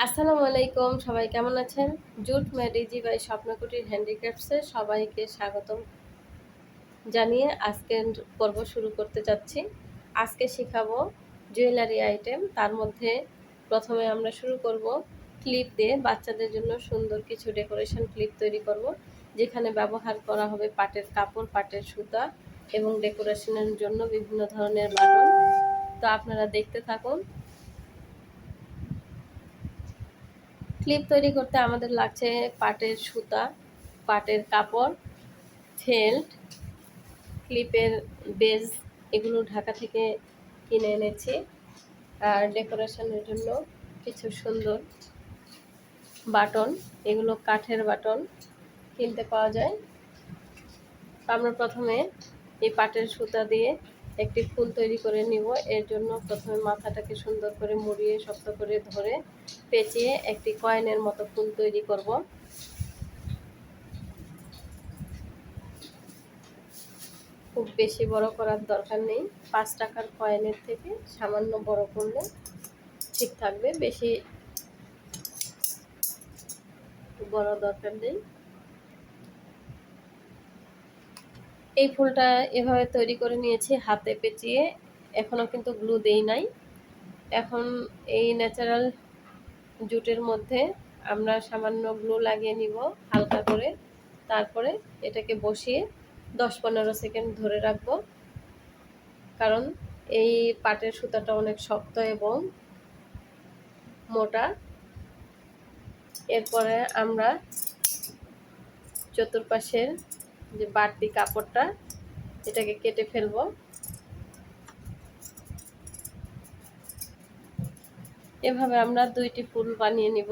আসসালামু আলাইকুম, সবাই কেমন আছেন? জুট ম্যাডিজি বাই স্বপ্নকুটির হ্যান্ডিক্রাফটসে সবাইকে স্বাগতম জানিয়ে আজকের পর্ব শুরু করতে যাচ্ছি। আজকে শেখাবো জুয়েলারি আইটেম। তার মধ্যে প্রথমে আমরা শুরু করব ক্লিপ দিয়ে। বাচ্চাদের জন্য সুন্দর কিছু ডেকোরেশন ক্লিপ তৈরি করব, যেখানে ব্যবহার করা হবে পাটের কাপড়, পাটের সুতা এবং ডেকোরেশনের জন্য বিভিন্ন ধরনের বাটন। তো আপনারা দেখতে থাকুন। ক্লিপ তৈরি করতে আমাদের লাগছে পাটের সুতা, পাটের কাপড়, ফেল্ট, ক্লিপের বেজ, এগুলো ঢাকা থেকে কিনে এনেছি। আর ডেকোরেশনের জন্য কিছু সুন্দর বাটন, এগুলো কাঠের বাটন কিনতে পাওয়া যায়। আমরা প্রথমে এই পাটের সুতা দিয়ে একটি ফুল তৈরি করে নিব। এর জন্য প্রথমে মাথাটাকে সুন্দর করে মুড়িয়ে শক্ত করে ধরে পেঁচিয়ে একটি কয়েনের মতো ফুল তৈরি করব। খুব বেশি বড় করার দরকার নেই, 5 টাকার কয়েনের থেকে সামান্য বড় করলে ঠিক থাকবে, বেশি বড় দরকার নেই। এই ফুলটা এভাবে তৈরি করে নিয়েছি হাতে পেঁচিয়ে, এখনো কিন্তু গ্লু দেই নাই। এখন এই ন্যাচারাল জুটের মধ্যে আমরা সামান্য গ্লু লাগিয়ে নিব হালকা করে। তারপরে এটাকে বসিয়ে 10-15 সেকেন্ড ধরে রাখবো, কারণ এই পাটের সুতাটা অনেক শক্ত এবং মোটা। এরপরে আমরা চতুর্পাশের যে বাড়তি কাপড়টা, এটাকে কেটে ফেলবো। এভাবে আমরা 2টি ফুল বানিয়ে নিব।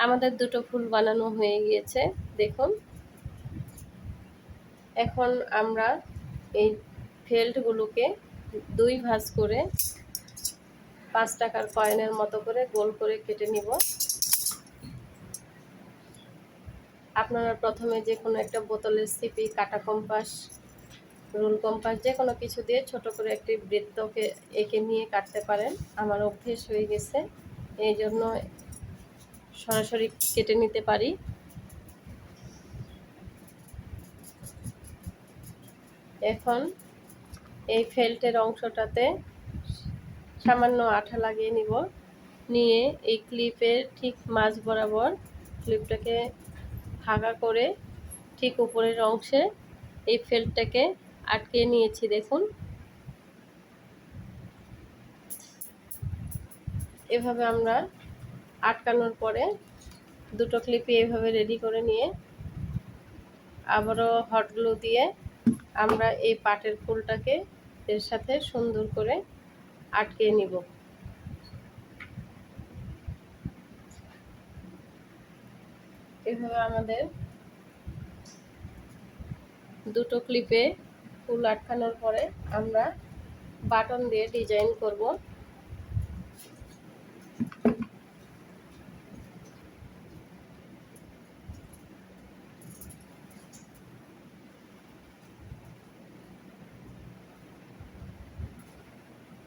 আমাদের 2টো ফুল বানানো হয়ে গিয়েছে, দেখুন। এখন আমরা এই ফেল্টগুলোকে 2 ভাঁজ করে 5 টাকার কয়েনের মতো করে গোল করে কেটে নিব। আপনারা প্রথমে যে কোনো একটা বোতলের সিপি, কাঁটা কম্পাস, রুল কম্পাস, যে কোনো কিছু দিয়ে ছোট করে একটি বৃত্তকে এঁকে নিয়ে কাটতে পারেন। আমার অভ্যেস হয়ে গেছে, এই জন্য সরাসরি কেটে নিতে পারি। এখন এই ফেল্টের অংশটাতে সামান্য আঠা লাগিয়ে নিব। নিয়ে এই ক্লিপের ঠিক মাঝ বরাবর ক্লিপটাকে ফাঁকা করে ঠিক উপরের অংশে এই ফেল্টটাকে আটকে নিয়েছি, দেখুন। এভাবে আমরা আটকানোর পরে 2টো ক্লিপই এভাবে রেডি করে নিয়ে আবারও হট গ্লু দিয়ে আমরা এই পাটের ফুলটাকে এর সাথে সুন্দর করে আটকে নিব। এভাবে আমাদের 2টো ক্লিপে ফুল আটকানোর পরে আমরা বাটন দিয়ে ডিজাইন করব।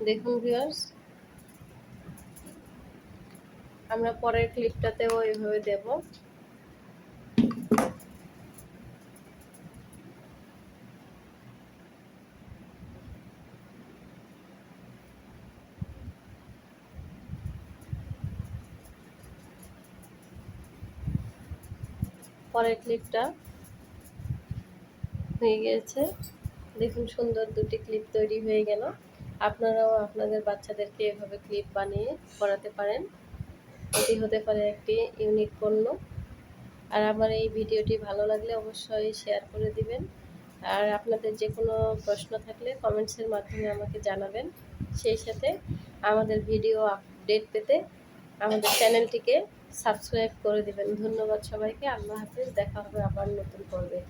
দেখুন ভিউয়ার্স, আমরা পরের ক্লিপটাতেও এভাবে দেব। পরের ক্লিপটা হয়ে গিয়েছে, দেখুন, সুন্দর 2টি ক্লিপ তৈরি হয়ে গেল। আপনারাও আপনাদের বাচ্চাদেরকে এভাবে ক্লিপ বানিয়ে পরাতে পারেন। এটি হতে পারে একটি ইউনিক পণ্য। আর আমার এই ভিডিওটি ভালো লাগলে অবশ্যই শেয়ার করে দিবেন। আর আপনাদের যে কোনো প্রশ্ন থাকলে কমেন্টসের মাধ্যমে আমাকে জানাবেন। সেই সাথে আমাদের ভিডিও আপডেট পেতে আমাদের চ্যানেলটিকে সাবস্ক্রাইব করে দিবেন। ধন্যবাদ সবাইকে। আল্লাহ হাফেজ। দেখা হবে আবার নতুন পর্বে।